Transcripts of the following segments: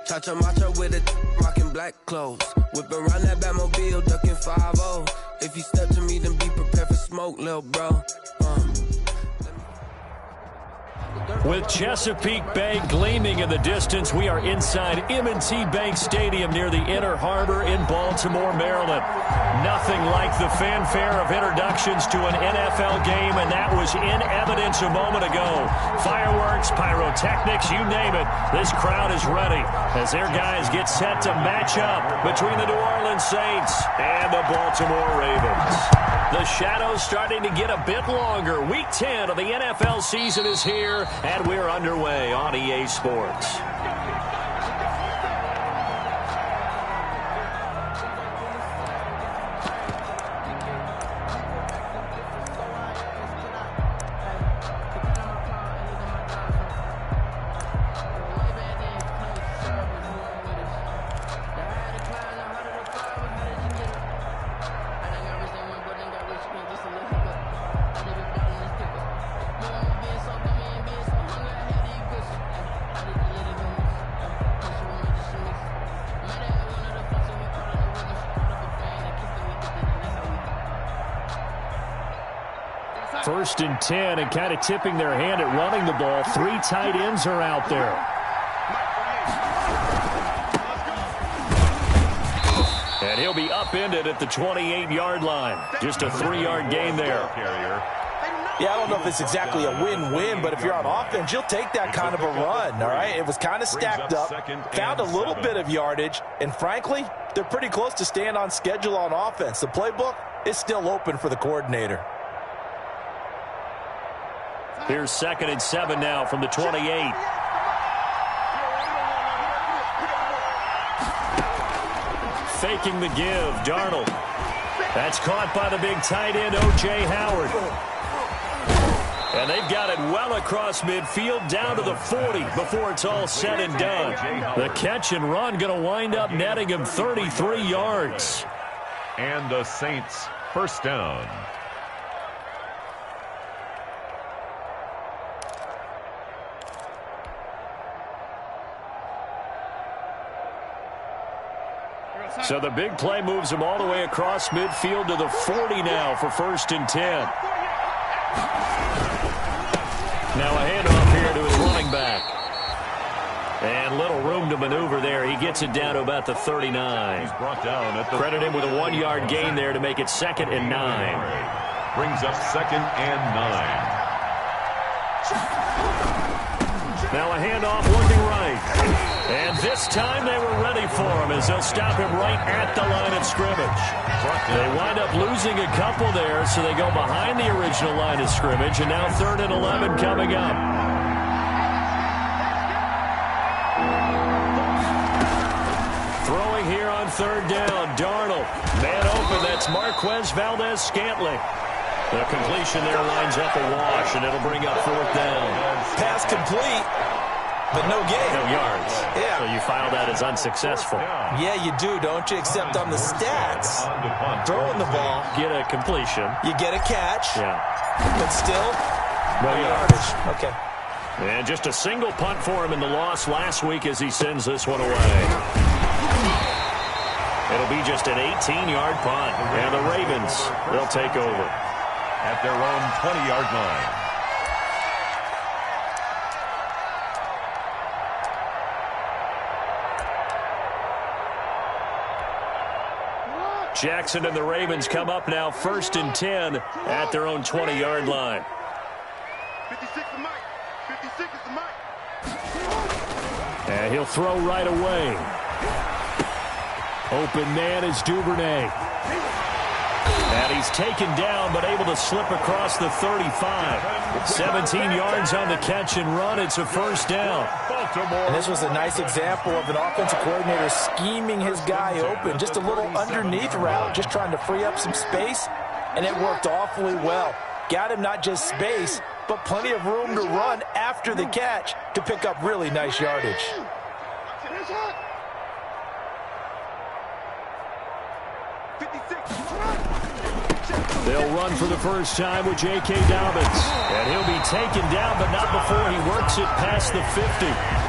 Cha-cha matcha with a rockin' black clothes. Whip around that Batmobile, ducking 5-0. If you step to me, then be prepared for smoke, lil' bro. With Chesapeake Bay gleaming in the distance, we are inside M&T Bank Stadium near the Inner Harbor in Baltimore, Maryland. Nothing like the fanfare of introductions to an NFL game, and that was in evidence a moment ago. Fireworks, pyrotechnics, you name it. This crowd is ready as their guys get set to match up between the New Orleans Saints and the Baltimore Ravens. The shadows starting to get a bit longer. Week 10 of the NFL season is here, and we're underway on EA Sports. First and 10, and kind of tipping their hand at running the ball. 3 tight ends are out there. And he'll be upended at the 28-yard line. Just a 3-yard gain there. Yeah, I don't know if it's exactly a win-win, but if you're on offense, you'll take that kind of a run, all right? It was kind of stacked up, found a little bit of yardage, and frankly, they're pretty close to staying on schedule on offense. The playbook is still open for the coordinator. Here's 2nd and 7 now from the 28. Faking the give, Darnold. That's caught by the big tight end, O.J. Howard. And they've got it well across midfield down to the 40 before it's all said and done. The catch and run going to wind up netting him 33 yards. And the Saints first down. So the big play moves him all the way across midfield to the 40 now for 1st and 10. Now a handoff here to his running back. And little room to maneuver there. He gets it down to about the 39. He's brought down at the Credit him with a 1-yard gain there to make it 2nd and 9. Brings up 2nd and 9. Now a handoff looking right. And this time they were ready for him as they'll stop him right at the line of scrimmage. They wind up losing a couple there, so they go behind the original line of scrimmage, and now 3rd and 11 coming up. Throwing here on 3rd down, Darnold. Man open, that's Marquez Valdez-Scantling. The completion there lines up a wash, and it'll bring up 4th down. Pass complete, but no gain. No yards. Yeah. So you file that as unsuccessful. Yeah, you do, don't you? Except on the stats. Throwing the ball. Get a completion. You get a catch. Yeah. But still, no yardage. Okay. And just a single punt for him in the loss last week as he sends this one away. It'll be just an 18-yard punt. And the Ravens, they'll take over at their own 20-yard line. Jackson and the Ravens come up now 1st and 10 at their own 20-yard line. 56 is Mike. 56 is the Mike. And he'll throw right away. Open man is Duvernay. And he's taken down, but able to slip across the 35. 17 yards on the catch and run. It's a 1st down. And this was a nice example of an offensive coordinator scheming his guy open. Just a little underneath route, just trying to free up some space, and it worked awfully well. Got him not just space, but plenty of room to run after the catch to pick up really nice yardage. They'll run for the first time with J.K. Dobbins. And he'll be taken down, but not before he works it past the 50.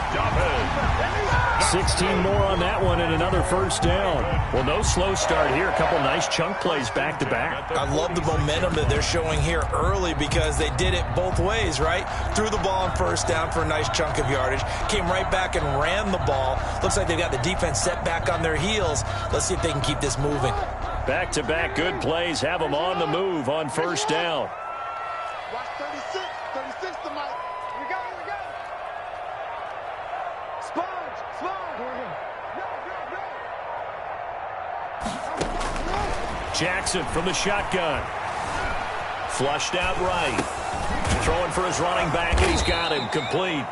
16 more on that one and another first down. Well, no slow start here. A couple nice chunk plays back-to-back. I love the momentum that they're showing here early because they did it both ways, right? Threw the ball on first down for a nice chunk of yardage. Came right back and ran the ball. Looks like they've got the defense set back on their heels. Let's see if they can keep this moving. Back-to-back good plays have them on the move on first down. Watch 36. 36 to Mike. We got it. Sponge. Jackson from the shotgun. Flushed out right. Throwing for his running back, and he's got him complete.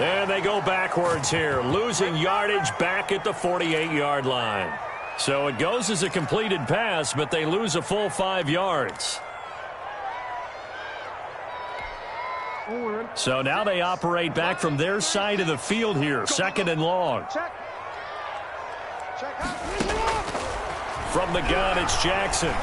And they go backwards here, losing yardage back at the 48-yard line. So it goes as a completed pass, but they lose a full 5 yards. So now they operate back from their side of the field here, 2nd and long. From the gun, it's Jackson.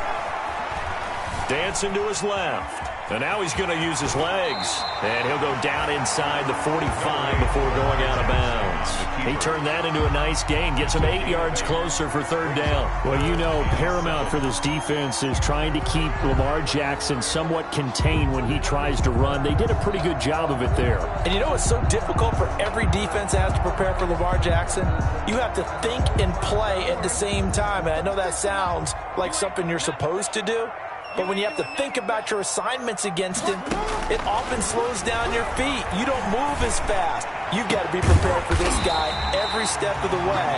Dancing to his left. And now he's going to use his legs. And he'll go down inside the 45 before going out of bounds. He turned that into a nice gain. Gets him 8 yards closer for 3rd down. Well, you know, paramount for this defense is trying to keep Lamar Jackson somewhat contained when he tries to run. They did a pretty good job of it there. And you know it's so difficult for every defense that has to prepare for Lamar Jackson? You have to think and play at the same time. And I know that sounds like something you're supposed to do. But when you have to think about your assignments against him, it often slows down your feet. You don't move as fast. You've got to be prepared for this guy every step of the way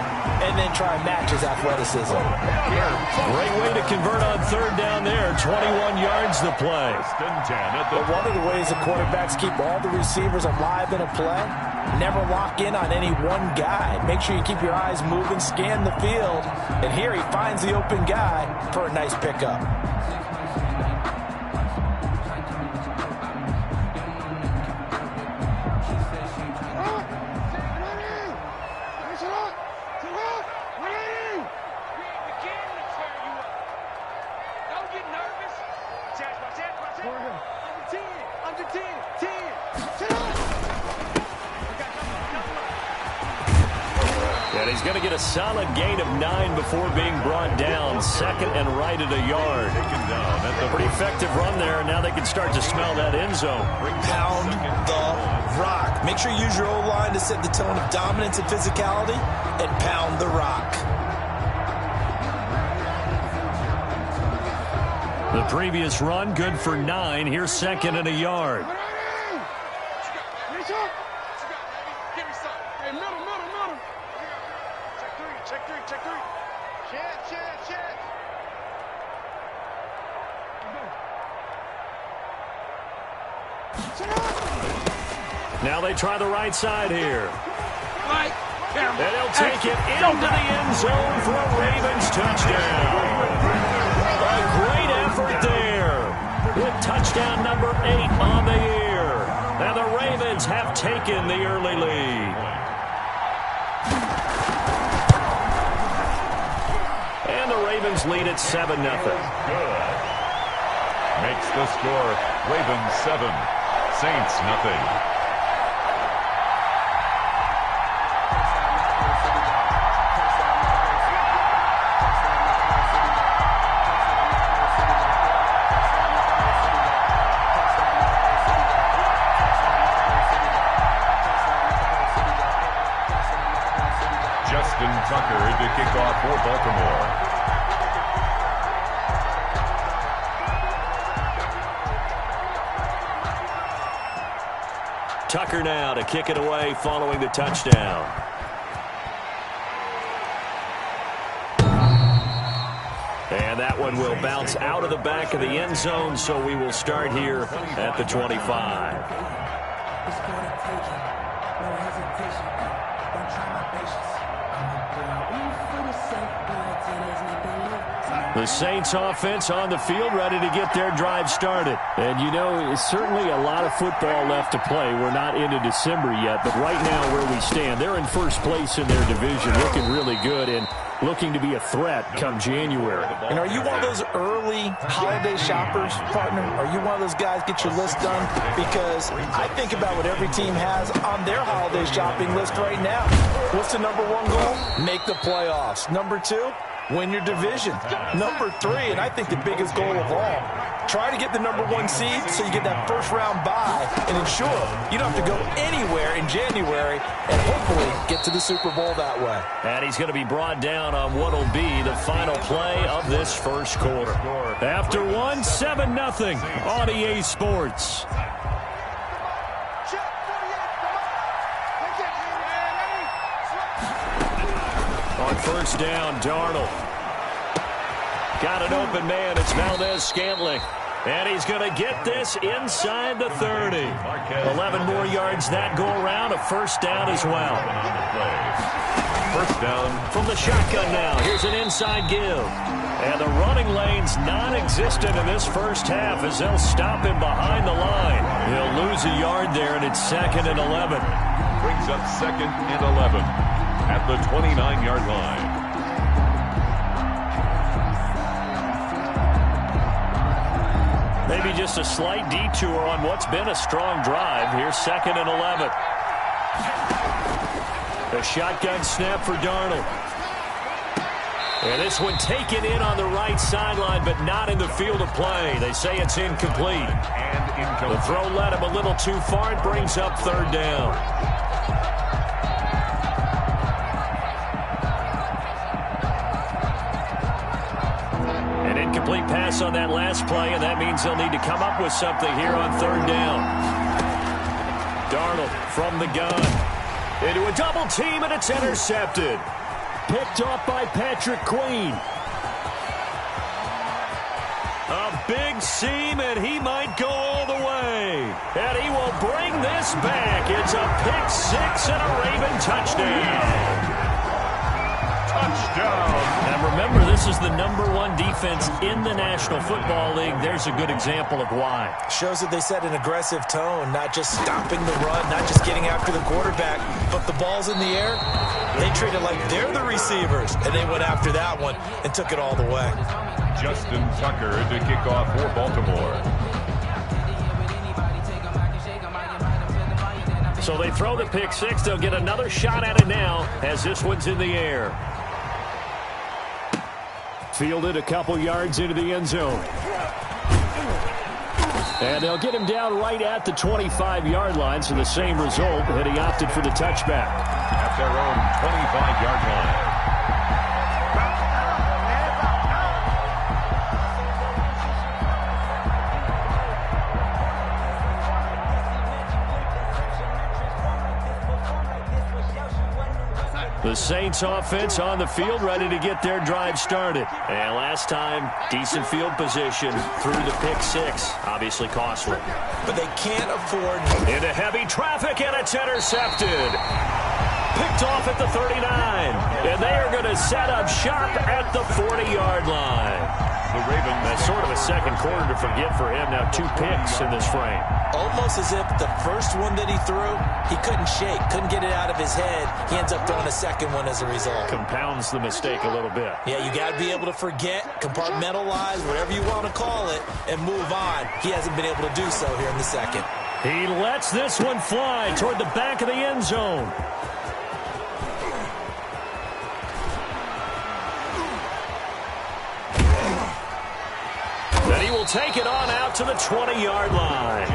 and then try and match his athleticism. Great way to convert on 3rd down there. 21 yards to play. But one of the ways the quarterbacks keep all the receivers alive in a play, never lock in on any one guy. Make sure you keep your eyes moving, scan the field. And here he finds the open guy for a nice pickup. And he's going to get a solid gain of 9 before being brought down. 2nd and right at a yard. Pretty effective run there. Now they can start to smell that end zone. Pound the rock. Make sure you use your O-line to set the tone of dominance and physicality, and pound the rock. The previous run, good for 9. Here's 2nd and a yard. Now they try the right side here. And he'll take it into the end zone for a Ravens touchdown. A great effort there. With touchdown number 8 on the year. And the Ravens have taken the early lead. And the Ravens lead at 7-0. Makes the score Ravens 7, Saints nothing. Tucker to kick off for Baltimore. Tucker now to kick it away following the touchdown. And that one will bounce out of the back of the end zone, so we will start here at the 25. The Saints offense on the field, ready to get their drive started. And, you know, it's certainly a lot of football left to play. We're not into December yet, but right now where we stand, they're in first place in their division, looking really good and looking to be a threat come January. And are you one of those early holiday shoppers, partner? Are you one of those guys get your list done? Because I think about what every team has on their holiday shopping list right now. What's the number one goal? Make the playoffs. Number two, win your division. Number three, and I think the biggest goal of all, try to get the number one seed so you get that first round bye and ensure you don't have to go anywhere in January and hopefully get to the Super Bowl that way. And he's going to be brought down on what will be the final play of this first quarter. After one, 7-0 on EA Sports. On first down, Darnold. Got an open man. It's Valdez-Scantling. And he's going to get this inside the 30. 11 more yards that go around. A first down as well. First down. From the shotgun now. Here's an inside give. And the running lane's non-existent in this first half as they'll stop him behind the line. He'll lose a yard there, and it's 2nd and 11. Brings up 2nd and 11 at the 29-yard line. Maybe just a slight detour on what's been a strong drive. Here's 2nd and 11. The shotgun snap for Darnold. And this one taken in on the right sideline, but not in the field of play. They say it's incomplete. The throw led him a little too far. It brings up 3rd down. An incomplete pass on that last play, and that means they'll need to come up with something here on 3rd down. Darnold from the gun. Into a double team, and it's intercepted. Picked off by Patrick Queen. A big seam, and he might go all the way. And he will bring this back. It's a pick-6 and a Raven touchdown. Touchdown. And remember, this is the #1 defense in the National Football League. There's a good example of why. Shows that they set an aggressive tone, not just stopping the run, not just getting after the quarterback, but the ball's in the air. They treat it like they're the receivers, and they went after that one and took it all the way. Justin Tucker to kick off for Baltimore. So they throw the pick-6. They'll get another shot at it now as this one's in the air. Fielded a couple yards into the end zone. And they'll get him down right at the 25-yard line, so the same result, and he opted for the touchback. At their own 25-yard line. The Saints offense on the field, ready to get their drive started. And last time, decent field position through the pick-6. Obviously costly. But they can't afford... Into heavy traffic, and it's intercepted. Picked off at the 39. And they are going to set up shop at the 40-yard line. The Ravens. That's sort of a second quarter to forget for him. Now 2 picks in this frame. Almost as if the first one that he threw, he couldn't shake, couldn't get it out of his head. He ends up throwing a second one as a result. Compounds the mistake a little bit. Yeah, you got to be able to forget, compartmentalize, whatever you want to call it, and move on. He hasn't been able to do so here in the second. He lets this one fly toward the back of the end zone. Then he will take it on out to the 20-yard line.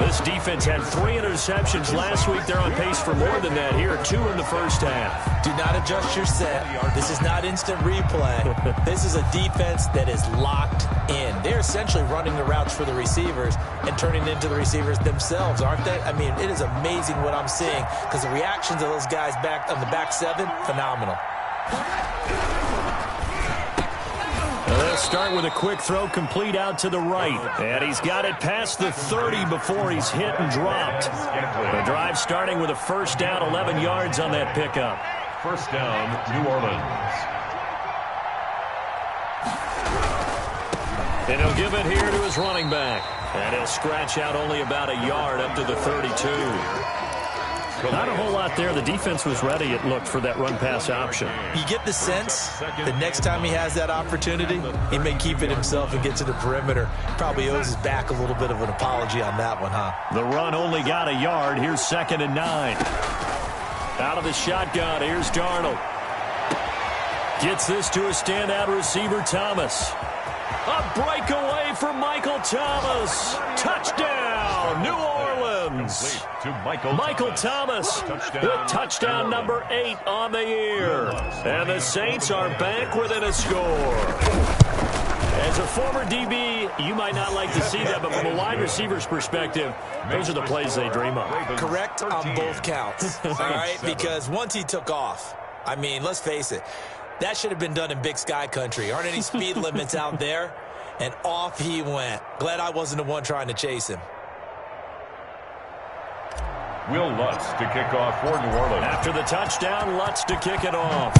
This defense had 3 interceptions last week. They're on pace for more than that here. 2 in the first half. Do not adjust your set. This is not instant replay. This is a defense that is locked in. They're essentially running the routes for the receivers and turning it into the receivers themselves, aren't they? I mean, it is amazing what I'm seeing because the reactions of those guys back on the back 7, phenomenal. They'll start with a quick throw complete out to the right. And he's got it past the 30 before he's hit and dropped. The drive starting with a first down, 11 yards on that pickup. First down, New Orleans. And he'll give it here to his running back. And he'll scratch out only about a yard up to the 32. Not a whole lot there. The defense was ready, it looked, for that run-pass option. You get the sense that next time he has that opportunity, he may keep it himself and get to the perimeter. Probably owes his back a little bit of an apology on that one, huh? The run only got a yard. Here's 2nd and 9. Out of the shotgun, here's Darnold. Gets this to a standout receiver, Thomas. A breakaway for Michael Thomas. Touchdown, New Orleans. To Michael Thomas with touchdown number 8 on the year. And the Saints are back within a score. As a former DB, you might not like to see that, but from a wide receiver's perspective, those are the plays they dream of. Correct on both counts, all right? Because once he took off, I mean, let's face it, that should have been done in Big Sky country. Aren't any speed limits out there? And off he went. Glad I wasn't the one trying to chase him. Will Lutz to kick off for New Orleans. After the touchdown, Lutz to kick it off.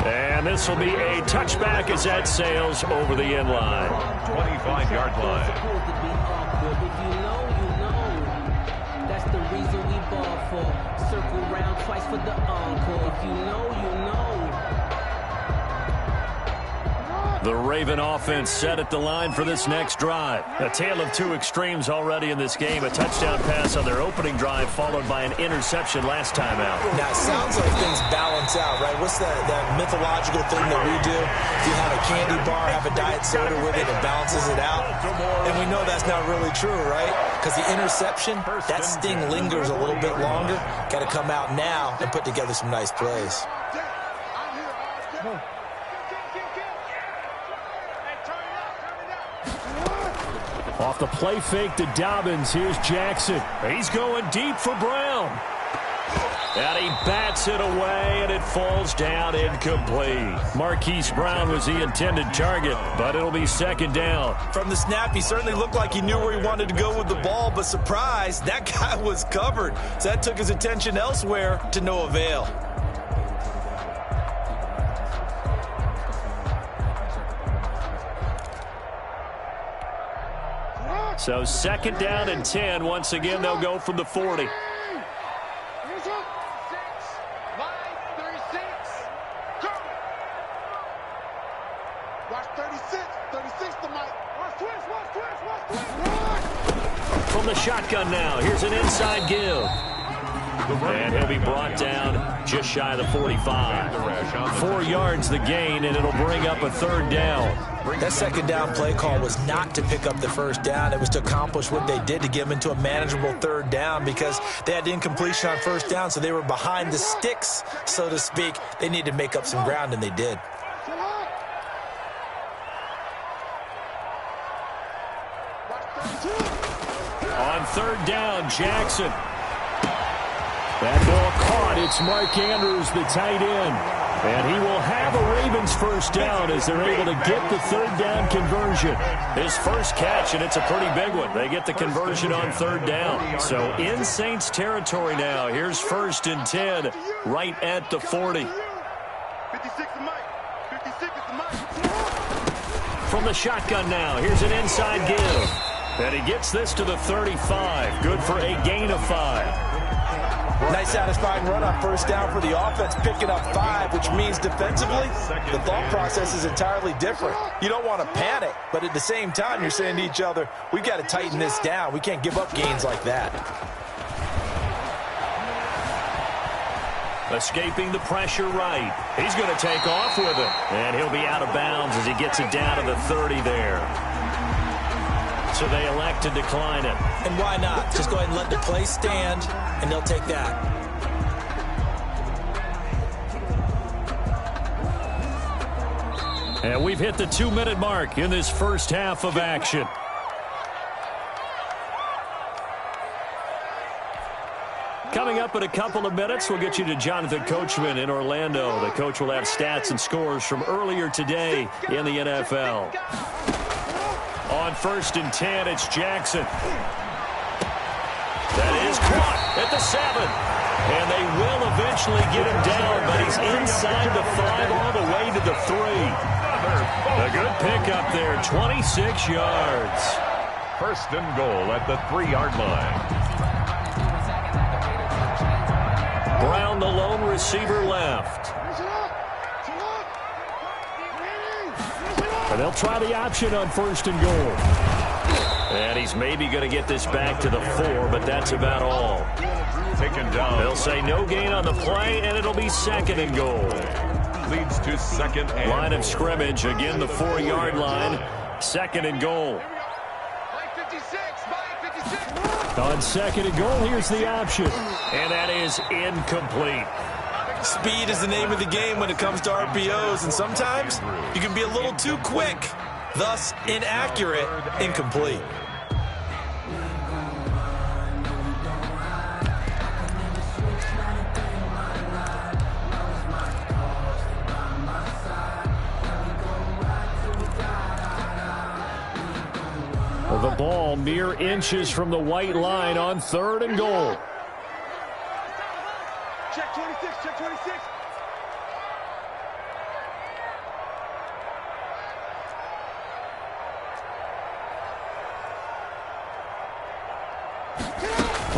And this will be a touchback as that sails over the end line. 25-yard line. That's the reason we ball for. Circle round twice for the encore. If you know, you know. The Raven offense set at the line for this next drive. A tale of two extremes already in this game. A touchdown pass on their opening drive followed by an interception last time out. Now, it sounds like things balance out, right? What's that mythological thing that we do? If you have a candy bar, have a diet soda with it, it balances it out. And we know that's not really true, right? Because the interception, that sting lingers a little bit longer. Got to come out now and put together some nice plays. Off the play fake to Dobbins, here's Jackson. He's going deep for Brown. And he bats it away, and it falls down incomplete. Marquise Brown was the intended target, but it'll be 2nd down. From the snap, he certainly looked like he knew where he wanted to go with the ball, but surprise, that guy was covered. So that took his attention elsewhere to no avail. So 2nd down and 10. Once again, they'll go from the 40. From the shotgun now, here's an inside give. And he'll be brought down just shy of the 45. 4 yards the gain, and it'll bring up a 3rd down. That 2nd down play call was not to pick up the 1st down. It was to accomplish what they did to get them into a manageable 3rd down because they had incompletion on 1st down, so they were behind the sticks, so to speak. They needed to make up some ground, and they did. On 3rd down, Jackson. That ball caught. It's Mark Andrews, the tight end. And he will have a Ravens 1st down as they're able to get the 3rd down conversion. His first catch, and it's a pretty big one. They get the conversion on 3rd down. So in Saints territory now. Here's 1st and 10 right at the 40. 56 is Mike. 56 is the Mike. From the shotgun now, here's an inside give. And he gets this to the 35. Good for a gain of 5. Nice satisfying run on 1st down for the offense, picking up 5, which means defensively, the thought process is entirely different. You don't want to panic, but at the same time, you're saying to each other, we've got to tighten this down. We can't give up gains like that. Escaping the pressure right. He's going to take off with it. And he'll be out of bounds as he gets it down to the 30 there. So they elect to decline it. And why not? Just go ahead and let the play stand, and they'll take that. And we've hit the 2-minute mark in this first half of action. Coming up in a couple of minutes, we'll get you to Jonathan Coachman in Orlando. The coach will have stats and scores from earlier today in the NFL. On 1st and 10, it's Jackson. That is caught at the 7. And they will eventually get him down, but he's inside the 5 all the way to the 3. A good pickup there, 26 yards. First and goal at the 3-yard line. Brown, the lone receiver, left. And they'll try the option on first and goal. And he's maybe going to get this back to the 4, but that's about all. Taken down. They'll say no gain on the play, and it'll be second and goal. Leads to second and line goal. of scrimmage, again the 4-yard line. Second and goal. On second and goal, here's the option. And that is incomplete. Speed is the name of the game when it comes to RPOs, and sometimes you can be a little too quick, thus inaccurate, incomplete. The ball mere inches from the white line on third and goal. Check 26, check 26.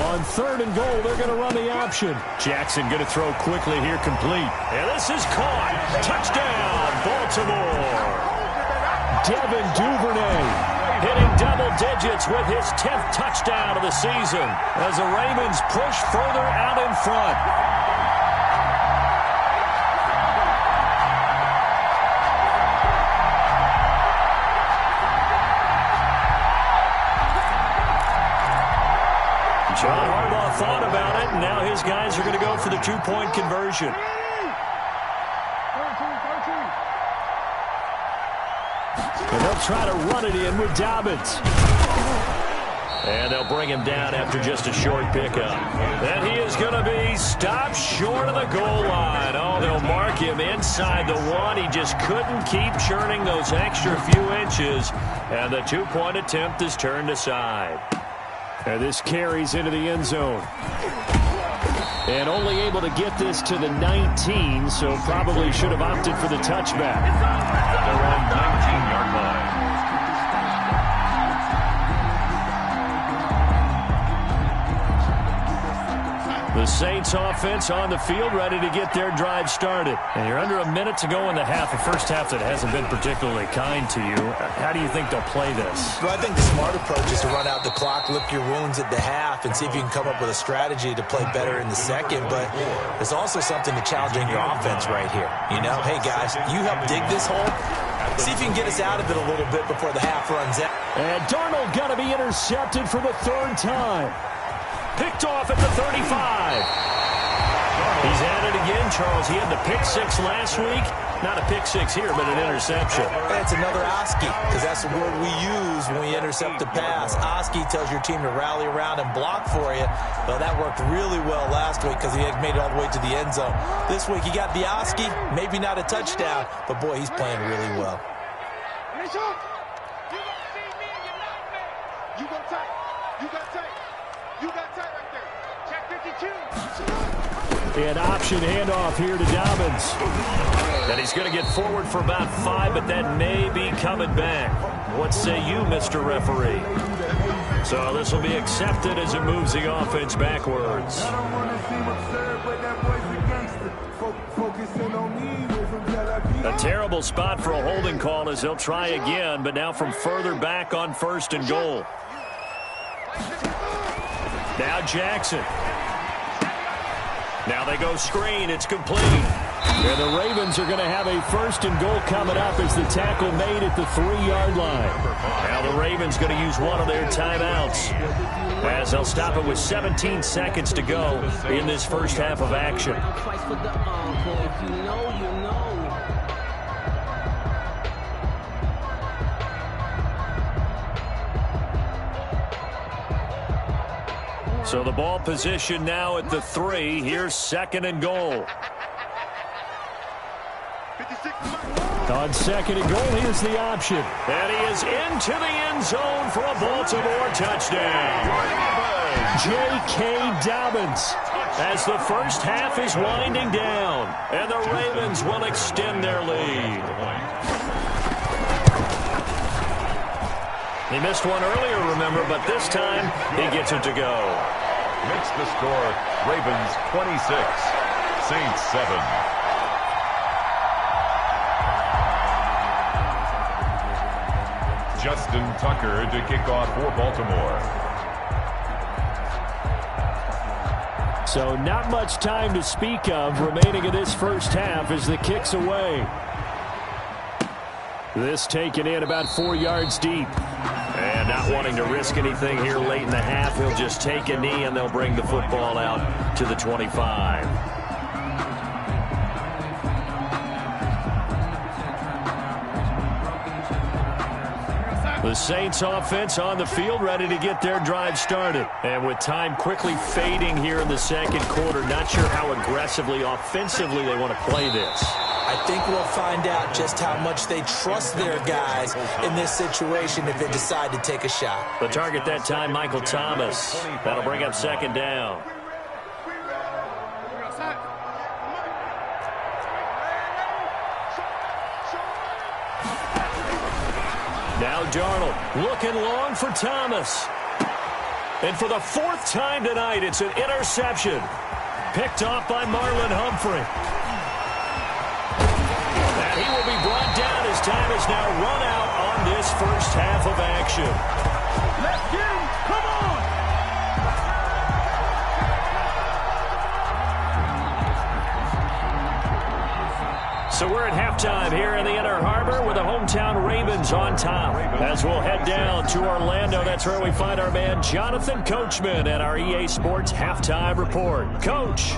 On third and goal, they're going to run the option. Jackson going to throw quickly here, complete. And this is caught. Touchdown, Baltimore. Devin Duvernay hitting double digits with his 10th touchdown of the season as the Ravens push further out in front. John Harbaugh thought about it, and now his guys are going to go for the 2-point conversion. And they'll try to run it in with Dobbins. And they'll bring him down after just a short pickup. And he is going to be stopped short of the goal line. Oh, they'll mark him inside the 1. He just couldn't keep churning those extra few inches. And the 2-point attempt is turned aside. And this carries into the end zone. And only able to get this to the 19, so probably should have opted for the touchback. They're on 19-yard line. The Saints offense on the field, ready to get their drive started. And you're under a minute to go in the half, a first half that hasn't been particularly kind to you. How do you think they'll play this? Well, I think the smart approach is to run out the clock, lick your wounds at the half, and see if you can come up with a strategy to play better in the second. But there's also something to challenging your offense right here. You know, hey, guys, you help dig this hole. See if you can get us out of it a little bit before the half runs out. And Darnold going to be intercepted for the 3rd time. Picked off at the 35. He's at it again, Charles. He had the pick 6 last week. Not a pick 6 here, but an interception. It's another Oski, because that's the word we use when we intercept a pass. Oski tells your team to rally around and block for you. Well, that worked really well last week because he had made it all the way to the end zone. This week he got the Oski, maybe not a touchdown, but boy, he's playing really well. You gon' see me and you're not me. You go tight. You got tight. You got tight right there. Check 52. An option handoff here to Dobbins. And he's going to get forward for about 5, but that may be coming back. What say you, Mr. Referee? So this will be accepted as it moves the offense backwards. A terrible spot for a holding call as they'll try again, but now from further back on first and goal. Now Jackson. Now they go screen. It's complete. And the Ravens are going to have a first and goal coming up as the tackle made at the 3-yard line. Now the Ravens going to use one of their timeouts as they'll stop it with 17 seconds to go in this first half of action. So the ball position now at the 3. Here's second and goal. 56. On second and goal, here's the option. And he is into the end zone for a Baltimore touchdown. J.K. Dobbins. As the first half is winding down, and the Ravens will extend their lead. He missed one earlier, remember, but this time he gets it to go. Makes the score Ravens 26, Saints 7. Justin Tucker to kick off for Baltimore. So not much time to speak of remaining in this first half as the kick's away. This taken in about 4 yards deep. And not wanting to risk anything here late in the half, he'll just take a knee and they'll bring the football out to the 25. The Saints offense on the field, ready to get their drive started. And with time quickly fading here in the second quarter, not sure how aggressively, offensively they want to play this. I think we'll find out just how much they trust their guys in this situation if they decide to take a shot. The target that time, Michael Thomas. That'll bring up second down. Now Darnold looking long for Thomas. And for the fourth time tonight, it's an interception. Picked off by Marlon Humphrey. And he will be brought down as time is now run out on this first half of action. Let's get him. Come on. So we're at halftime here in the Inner Harbor with the hometown Ravens on top. As we'll head down to Orlando, that's where we find our man Jonathan Coachman at our EA Sports Halftime Report. Coach.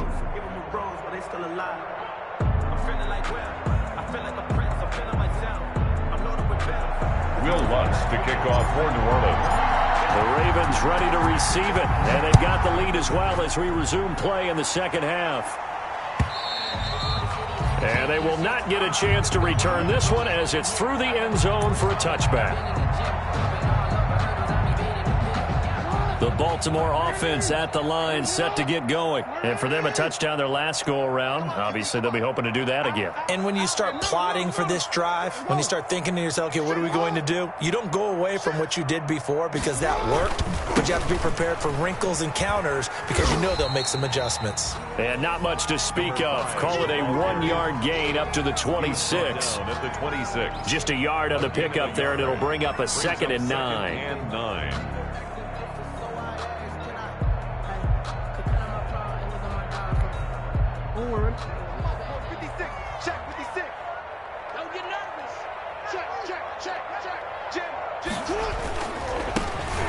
Will Lutz to kick off for New Orleans. The Ravens ready to receive it, and they've got the lead as well as we resume play in the second half. And they will not get a chance to return this one as it's through the end zone for a touchback. The Baltimore offense at the line, set to get going. And for them, a touchdown their last go-around. Obviously, they'll be hoping to do that again. And when you start plotting for this drive, when you start thinking to yourself, okay, what are we going to do? You don't go away from what you did before because that worked, but you have to be prepared for wrinkles and counters because you know they'll make some adjustments. And not much to speak of. Call it a 1-yard gain up to the 26. At the 26. Just a yard on the pickup there, and it'll bring up a 2nd and 9. And 9.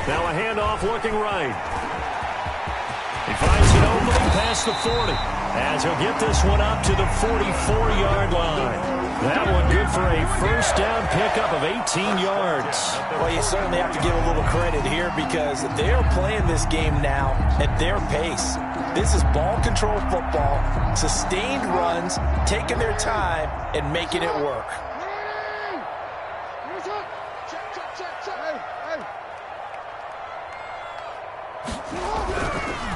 Now a handoff looking right. He finds an opening past the 40. As he'll get this one up to the 44-yard line. That one good for a first down pickup of 18 yards. Well, you certainly have to give a little credit here because they are playing this game now at their pace. This is ball control football, sustained runs, taking their time and making it work.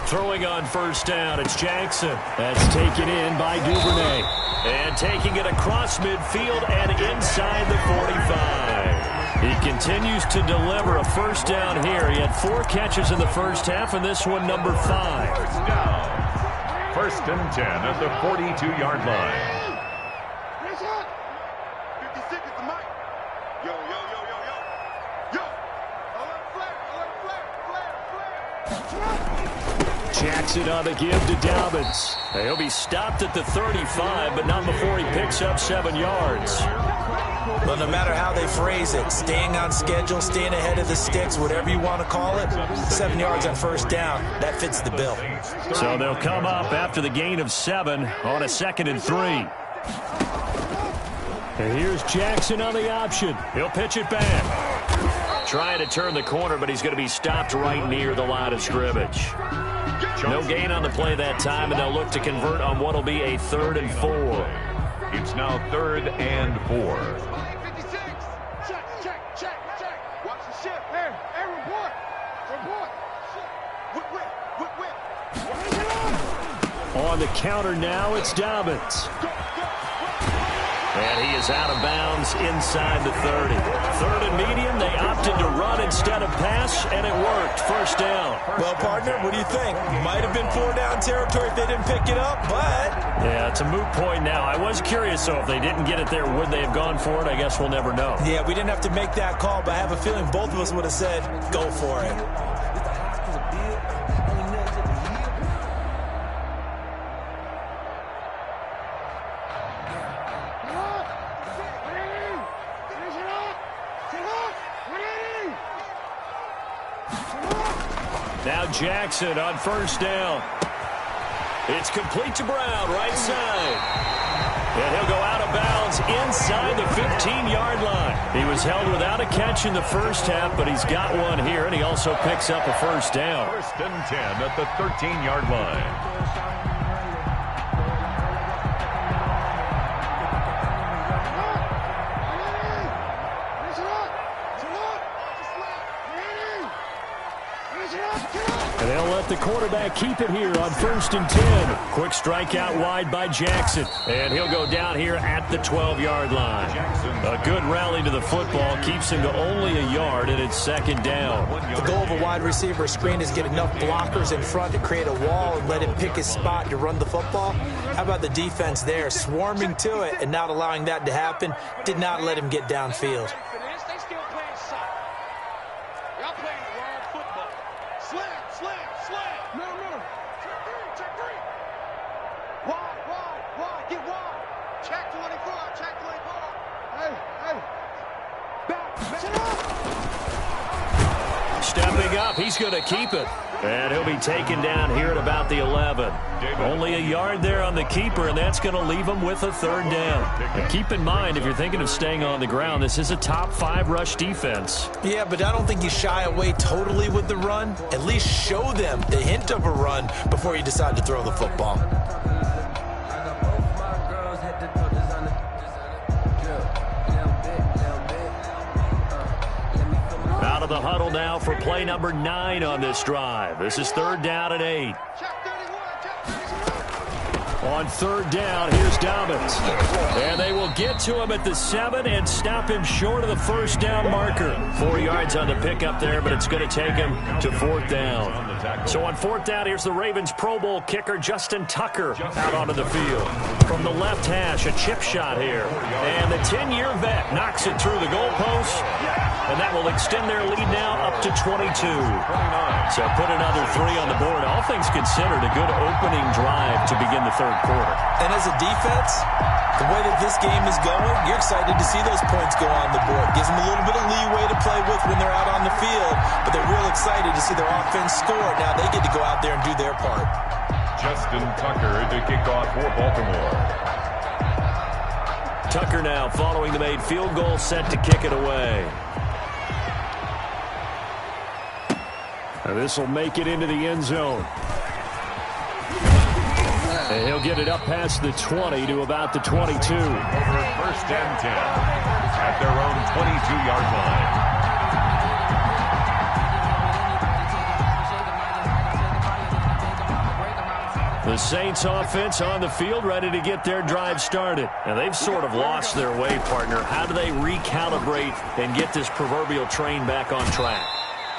Throwing on first down, it's Jackson. That's taken in by Duvernay. And taking it across midfield and inside the 45. He continues to deliver a first down here. He had 4 catches in the first half, and this one number 5. First down. 1st and 10 at the 42-yard line. 56 is the mic. Yo, yo, yo, yo, yo. Yo. Alert flare, alert flare, flare, flare. Jackson on the give to Dobbins. He'll be stopped at the 35, but not before he picks up 7 yards. Well, no matter how they phrase it, staying on schedule, staying ahead of the sticks, whatever you want to call it, 7 yards on first down, that fits the bill. So they'll come up after the gain of 7 on a 2nd and 3. And here's Jackson on the option. He'll pitch it back. Trying to turn the corner, but he's going to be stopped right near the line of scrimmage. No gain on the play that time, and they'll look to convert on what will be a 3rd and 4. It's now 3rd and 4. 56. Check, check, check, check. Watch the ship. Hey, report. Report. On the counter now, it's Dobbins. And he is out of bounds inside the 30. Third and medium, they opted to run instead of pass, and it worked. First down. Well, partner, what do you think? Might have been 4-down territory if they didn't pick it up, but... Yeah, it's a moot point now. I was curious, though, if they didn't get it there, would they have gone for it? I guess we'll never know. Yeah, we didn't have to make that call, but I have a feeling both of us would have said, go for it. Now Jackson on first down. It's complete to Brown, right side. And he'll go out of bounds inside the 15-yard line. He was held without a catch in the first half, but he's got one here, and he also picks up a first down. First and 10 at the 13-yard line. And they'll let the quarterback keep it here on first and 10. Quick strike out wide by Jackson. And he'll go down here at the 12-yard line. A good rally to the football keeps him to only a yard, and it's second down. The goal of a wide receiver screen is get enough blockers in front to create a wall and let him pick his spot to run the football. How about the defense there, swarming to it and not allowing that to happen? Did not let him get downfield. Stepping up, he's going to keep it. And he'll be taken down here at about the 11. Only a yard there on the keeper, and that's going to leave him with a third down. And keep in mind, if you're thinking of staying on the ground, this is a top-5 rush defense. Yeah, but I don't think you shy away totally with the run. At least show them the hint of a run before you decide to throw the football. Out of the huddle now for play number 9 on this drive. This is third down and 8. On third down, here's Dobbins. And they will get to him at the 7 and stop him short of the first down marker. 4 yards on the pickup there, but it's going to take him to fourth down. So on fourth down, here's the Ravens Pro Bowl kicker, Justin Tucker, out onto the field. From the left hash, a chip shot here. And the 10-year vet knocks it through the goalpost. And that will extend their lead now up to 22. So put another 3 on the board. All things considered, a good opening drive to begin the third quarter. And as a defense, the way that this game is going, you're excited to see those points go on the board. Gives them a little bit of leeway to play with when they're out on the field, but they're real excited to see their offense score. Now they get to go out there and do their part. Justin Tucker to kick off for Baltimore. Tucker now following the made field goal, set to kick it away. And this will make it into the end zone. And he'll get it up past the 20 to about the 22. Over first and 10 at their own 22-yard line. The Saints offense on the field, ready to get their drive started. And they've sort of lost their way, partner. How do they recalibrate and get this proverbial train back on track?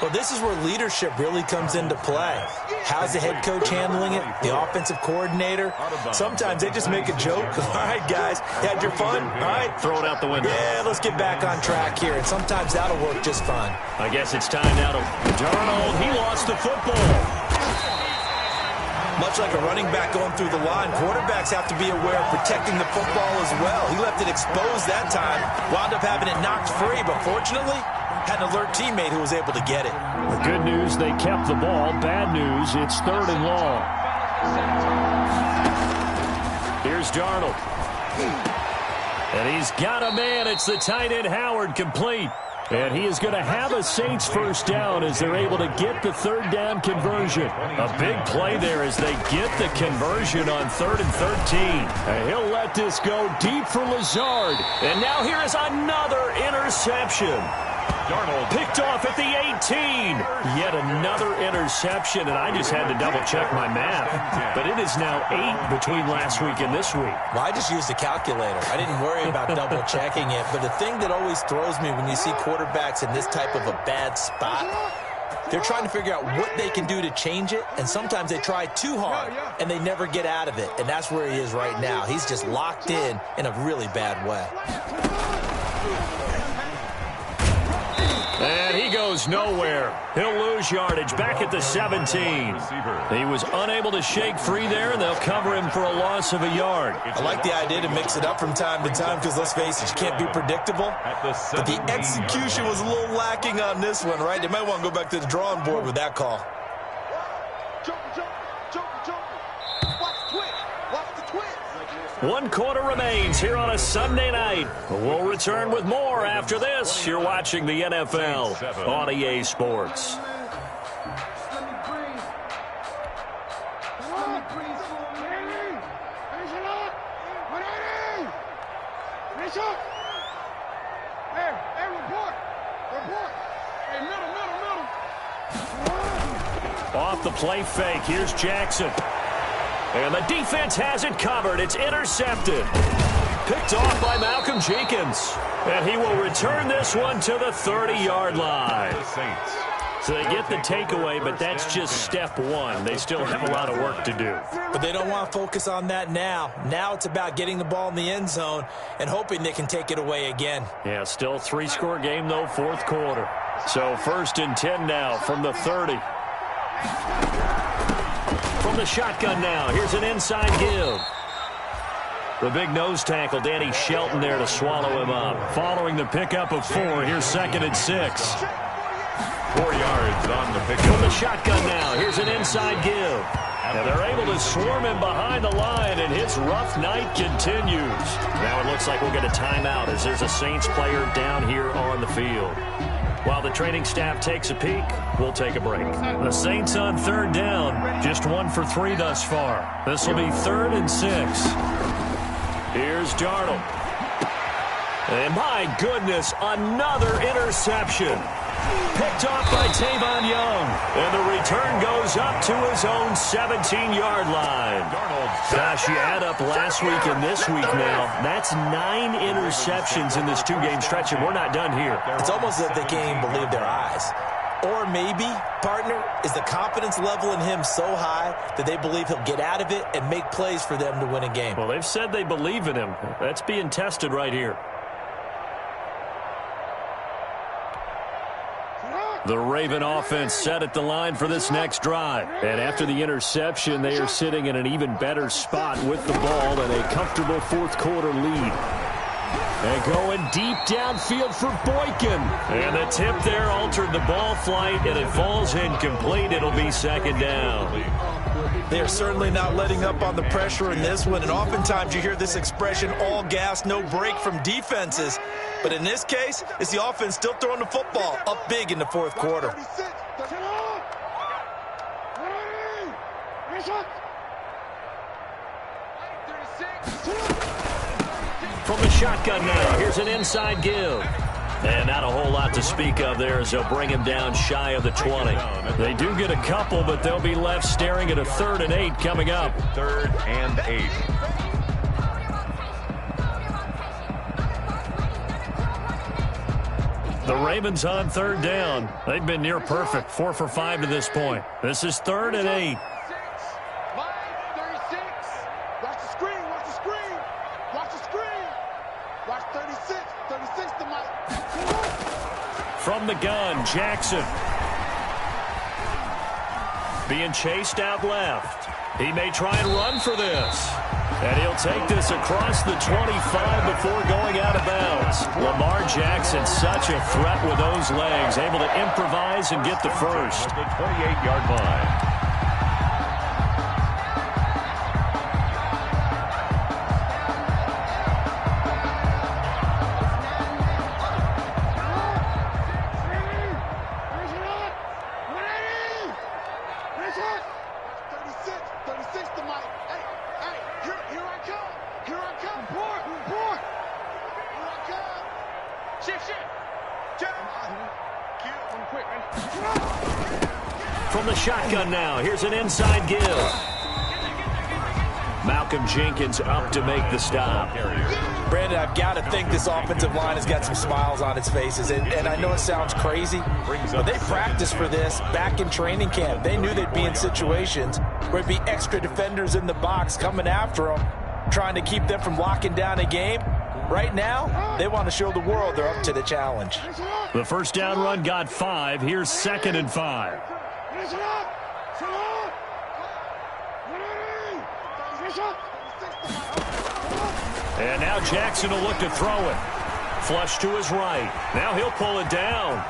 Well, this is where leadership really comes into play. How's the head coach handling it? The offensive coordinator? Sometimes they just make a joke. All right, guys, you had your fun? All right. Throw it out the window. Yeah, let's get back on track here. And sometimes that'll work just fine. I guess it's time now to Darnold. He lost the football. Much like a running back going through the line, quarterbacks have to be aware of protecting the football as well. He left it exposed that time, wound up having it knocked free, but fortunately, had an alert teammate who was able to get it. The good news, they kept the ball. Bad news, it's third and long. Here's Darnold. And he's got a man. It's the tight end Howard, complete. And he is going to have a Saints first down as they're able to get the third down conversion. A big play there as they get the conversion on 3rd and 13. And he'll let this go deep for Lazard. And now here is another interception. Darnold. Picked off at the 18. Yet another interception, and I just had to double-check my math. But it is now 8 between last week and this week. Well, I just used a calculator. I didn't worry about double-checking it. But the thing that always throws me when you see quarterbacks in this type of a bad spot, they're trying to figure out what they can do to change it, and sometimes they try too hard, and they never get out of it. And that's where he is right now. He's just locked in a really bad way. And he goes nowhere. He'll lose yardage back at the 17. He was unable to shake free there, and they'll cover him for a loss of a yard. I like the idea to mix it up from time to time because, let's face it, you can't be predictable. But the execution was a little lacking on this one, right? They might want to go back to the drawing board with that call. One quarter remains here on a Sunday night. We'll return with more after this. You're watching the NFL on EA Sports. Off the play fake. Here's Jackson. And the defense has it covered. It's intercepted. Picked off by Malcolm Jenkins. And he will return this one to the 30-yard line. So they get the takeaway, but that's just step one. They still have a lot of work to do. But they don't want to focus on that now. Now it's about getting the ball in the end zone and hoping they can take it away again. Yeah, still 3-score game, though, fourth quarter. So 1st and 10 now from the 30. From the shotgun now, here's an inside give. The big nose tackle, Danny Shelton there to swallow him up. Following the pickup of 4, here's 2nd and 6. 4 yards on the pickup. From the shotgun now, here's an inside give. And they're able to swarm him behind the line, and his rough night continues. Now it looks like we'll get a timeout as there's a Saints player down here on the field. While the training staff takes a peek, we'll take a break. The Saints on 3rd down, just 1 for 3 thus far. This will be 3rd and 6. Here's Darnold. And my goodness, another interception. Picked off by Tavon Young. And the return goes up to his own 17-yard line. Gosh, you add up last week and this week now, that's 9 interceptions in this 2-game stretch, and we're not done here. It's almost as if they can't even believe their eyes. Or maybe, partner, is the confidence level in him so high that they believe he'll get out of it and make plays for them to win a game. Well, they've said they believe in him. That's being tested right here. The Raven offense set at the line for this next drive. And after the interception, they are sitting in an even better spot with the ball and a comfortable fourth quarter lead. And going deep downfield for Boykin. And the tip there altered the ball flight, and it falls incomplete. It'll be 2nd down. They are certainly not letting up on the pressure in this one, and oftentimes you hear this expression, all gas, no break from defenses. But in this case, it's the offense still throwing the football up big in the fourth quarter. From the shotgun now, here's an inside give. And not a whole lot to speak of there as they'll bring him down shy of the 20. They do get a couple, but they'll be left staring at a 3rd and 8 coming up. 3rd and 8. The Ravens on 3rd down. They've been near perfect, 4 for 5 to this point. This is 3rd and 8. Watch the screen, watch the screen. Watch the screen. Watch 36. 36 to Mike. From the gun, Jackson. Being chased out left. He may try and run for this. And he'll take this across the 25 before going out of bounds. Lamar Jackson, such a threat with those legs, able to improvise and get the first. At the 28-yard line. Shift. shotgun now. Here's an inside give. Malcolm Jenkins up to make the stop. Brandon, I've got to think this offensive line has got some smiles on its faces. And I know it sounds crazy, but they practiced for this back in training camp. They knew they'd be in situations where it'd be extra defenders in the box coming after them, trying to keep them from locking down a game. Right now, they want to show the world they're up to the challenge. The first down run got 5. Here's 2nd and 5. And now Jackson will look to throw it. Flush to his right. Now he'll pull it down.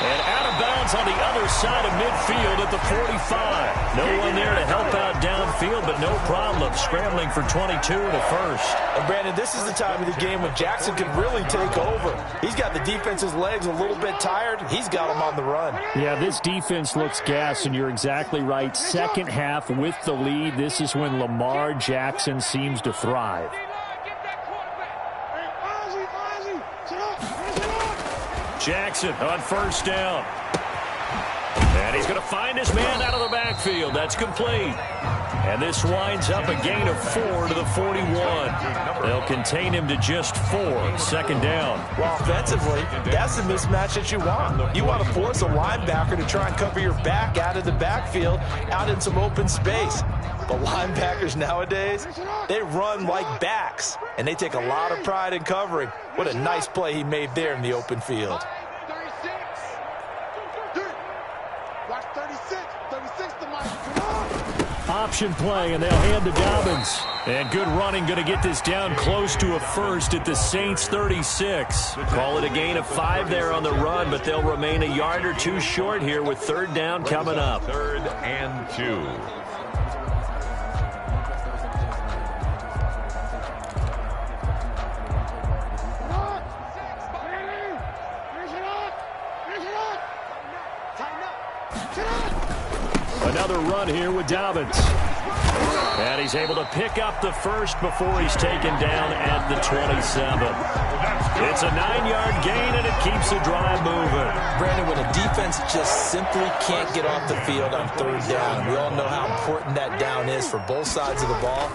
And out of bounds on the other side of midfield at the 45. No one there to help out downfield, but no problem. Scrambling for 22 and a first. And Brandon, this is the time of the game when Jackson can really take over. He's got the defense's legs a little bit tired. He's got them on the run. Yeah, this defense looks gassed, and you're exactly right. Second half with the lead, this is when Lamar Jackson seems to thrive. Jackson on first down. And he's going to find his man out of the backfield. That's complete. And this winds up a gain of 4 to the 41. They'll contain him to just 4. 2nd down. Well, offensively, that's the mismatch that you want. You want to force a linebacker to try and cover your back out of the backfield, out in some open space. But linebackers nowadays, they run like backs, and they take a lot of pride in covering. What a nice play he made there in the open field. Option play, and they'll hand to Dobbins. And good running, going to get this down close to a first at the Saints 36. Call it a gain of 5 there on the run, but they'll remain a yard or 2 short here with 3rd down coming up. 3rd and 2. Another run here with Dobbins. And he's able to pick up the first before he's taken down at the 27. It's a 9-yard gain, and it keeps the drive moving. Brandon, when a defense just simply can't get off the field on 3rd down, we all know how important that down is for both sides of the ball.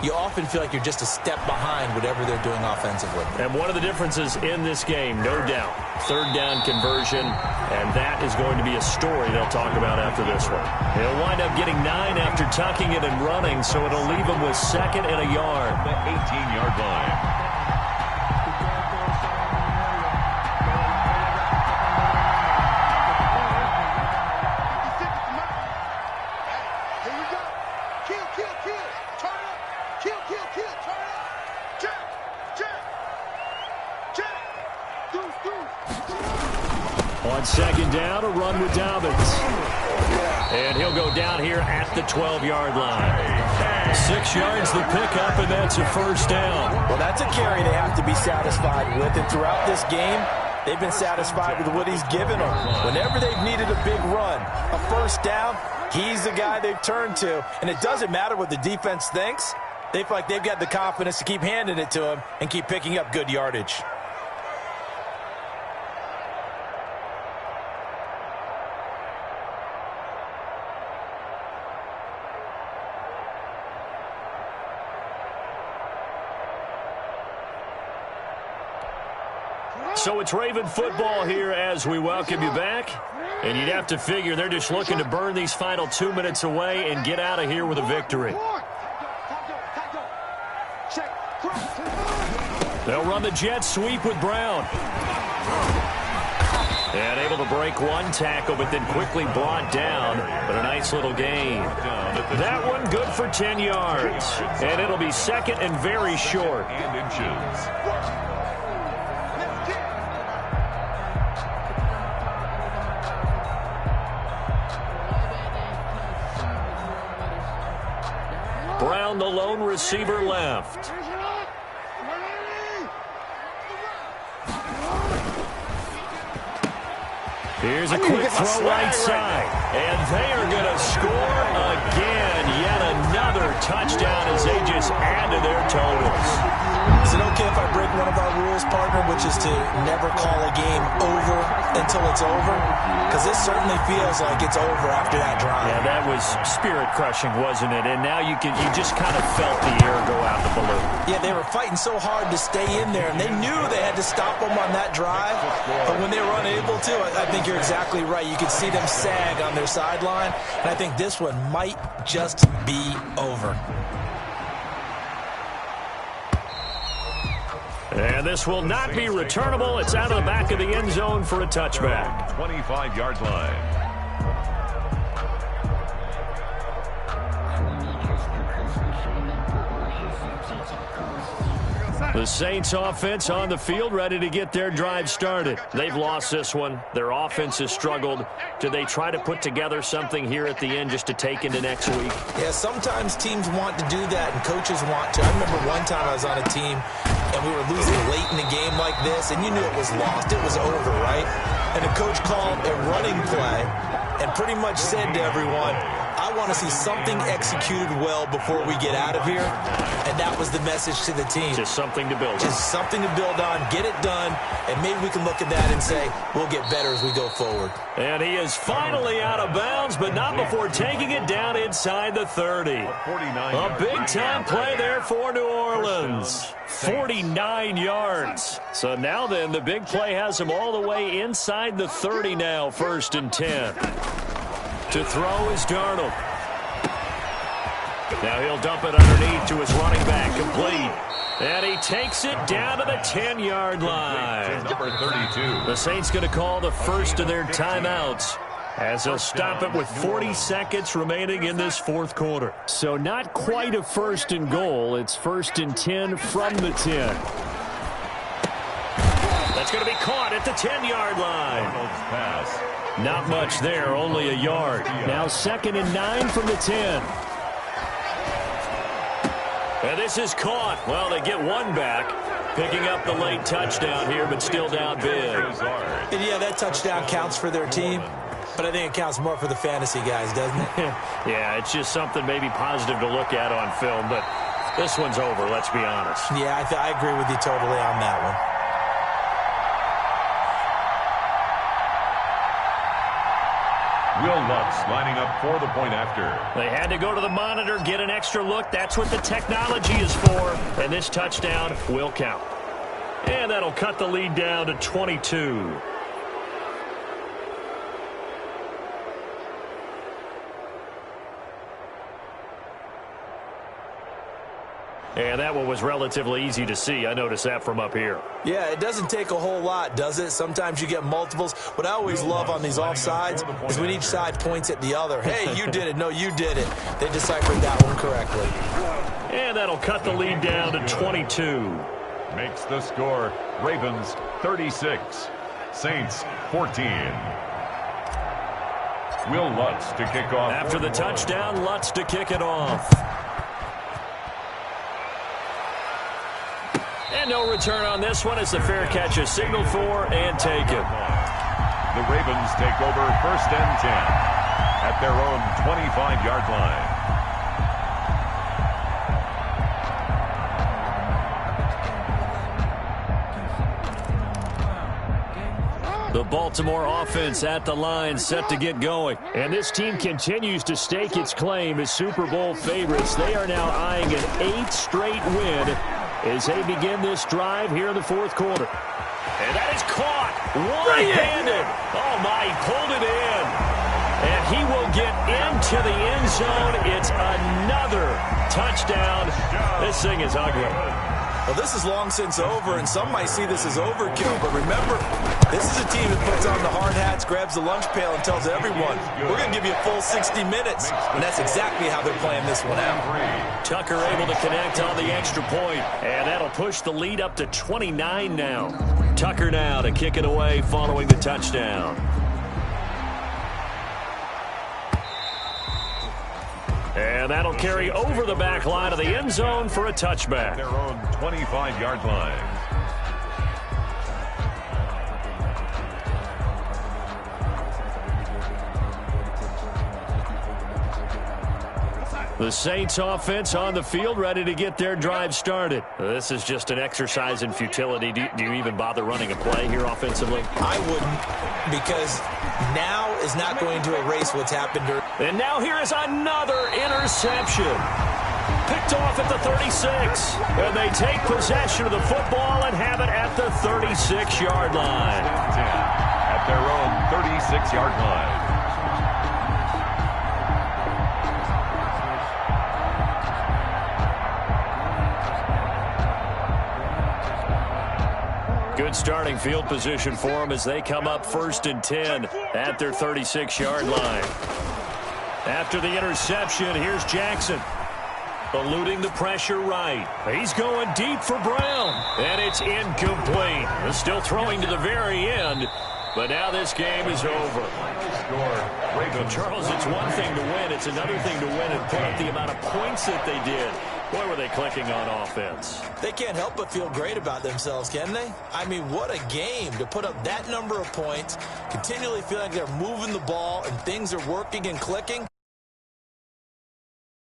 You often feel like you're just a step behind whatever they're doing offensively. And one of the differences in this game, no doubt, 3rd down conversion, and that is going to be a story they'll talk about after this one. He'll wind up getting 9 after tucking it and running, so it'll leave him with 2nd and a yard. The 18-yard line. On 2nd down, a run with Dobbins. And he'll go down here at the 12-yard line. 6 yards the pickup, and that's a first down. Well, that's a carry they have to be satisfied with. And throughout this game, they've been satisfied with what he's given them. Whenever they've needed a big run, a first down, he's the guy they've turned to. And it doesn't matter what the defense thinks. They feel like they've got the confidence to keep handing it to him and keep picking up good yardage. So it's Raven football here as we welcome you back. And you'd have to figure they're just looking to burn these final 2 minutes away and get out of here with a victory. They'll run the jet sweep with Brown. And able to break one tackle, but then quickly brought down. But a nice little gain. That one good for 10 yards. And it'll be 2nd and very short. And inches. Brown, the lone receiver, left. Here's a quick throw right side. And they are going to score again. Yet another touchdown as they just add to their totals. Is it okay if I break one of our rules, partner, which coaches to never call a game over until it's over, because this certainly feels like it's over after that drive. Yeah, that was spirit-crushing, wasn't it? And now you just kind of felt the air go out the balloon. Yeah, they were fighting so hard to stay in there, and they knew they had to stop them on that drive, but when they were unable to, I think you're exactly right. You could see them sag on their sideline, and I think this one might just be over. And this will not be returnable. It's out of the back of the end zone for a touchback. 25-yard line. The Saints offense on the field, ready to get their drive started. They've lost this one. Their offense has struggled. Do they try to put together something here at the end just to take into next week? Yeah, sometimes teams want to do that and coaches want to. I remember one time I was on a team and we were losing late in a game like this, and you knew it was lost. It was over, right? And the coach called a running play and pretty much said to everyone, I want to see something executed well before we get out of here. And that was the message to the team. Just something to build on. Just something to build on, get it done, and maybe we can look at that and say, we'll get better as we go forward. And he is finally out of bounds, but not before taking it down inside the 30. A big-time play there for New Orleans. 49 yards. So now then, the big play has him all the way inside the 30 now, 1st and 10. To throw is Darnold. Now he'll dump it underneath to his running back, complete. And he takes it down to the 10-yard line. Number 32. The Saints going to call the first of their timeouts as they'll stop it with 40 seconds remaining in this fourth quarter. So not quite a 1st and goal. It's 1st and 10 from the 10. That's going to be caught at the 10-yard line. Pass. Not much there, only a yard. Now 2nd and 9 from the 10. And this is caught. Well, they get one back, picking up the late touchdown here, but still down big. And yeah, that touchdown counts for their team, but I think it counts more for the fantasy guys, doesn't it? Yeah, it's just something maybe positive to look at on film, but this one's over, let's be honest. Yeah, I agree with you totally on that one. Will Lutz lining up for the point after. They had to go to the monitor, get an extra look. That's what the technology is for. And this touchdown will count. And that'll cut the lead down to 22. And that one was relatively easy to see. I noticed that from up here. Yeah, it doesn't take a whole lot, does it? Sometimes you get multiples. What I always love on these offsides is when each side points at the other. Hey, you did it. No, you did it. They deciphered that one correctly. And that'll cut the lead down to 22. Makes the score Ravens 36, Saints 14. Will Lutz to kick off. After the touchdown, Lutz to kick it off. And no return on this one as the fair catch is signaled for and taken. The Ravens take over 1st and 10 at their own 25-yard line. The Baltimore offense at the line, set to get going. And this team continues to stake its claim as Super Bowl favorites. They are now eyeing an 8th straight win as they begin this drive here in the fourth quarter. And that is caught one-handed. Oh, my, he pulled it in. And he will get into the end zone. It's another touchdown. This thing is ugly. Well, this is long since over, and some might see this as overkill. But remember, this is a team that puts on the hard hats, grabs the lunch pail, and tells everyone, we're going to give you a full 60 minutes. And that's exactly how they're playing this one out. Tucker able to connect on the extra point, and that'll push the lead up to 29 now. Tucker now to kick it away following the touchdown. And that'll carry over the back line of the end zone for a touchback. Their own 25-yard line. The Saints offense on the field, ready to get their drive started. This is just an exercise in futility. Do you even bother running a play here offensively? I wouldn't, because now is not going to erase what's happened. And now here is another interception. Picked off at the 36. And they take possession of the football and have it at the 36-yard line. At their own 36-yard line. Good starting field position for them as they come up 1st and 10 at their 36-yard line. After the interception, here's Jackson. Eluding the pressure right. He's going deep for Brown. And it's incomplete. They're still throwing to the very end. But now this game is over. Charles, it's one thing to win. It's another thing to win and put up the amount of points that they did. Boy, were they clicking on offense. They can't help but feel great about themselves, can they? I mean, what a game to put up that number of points, continually feeling like they're moving the ball and things are working and clicking.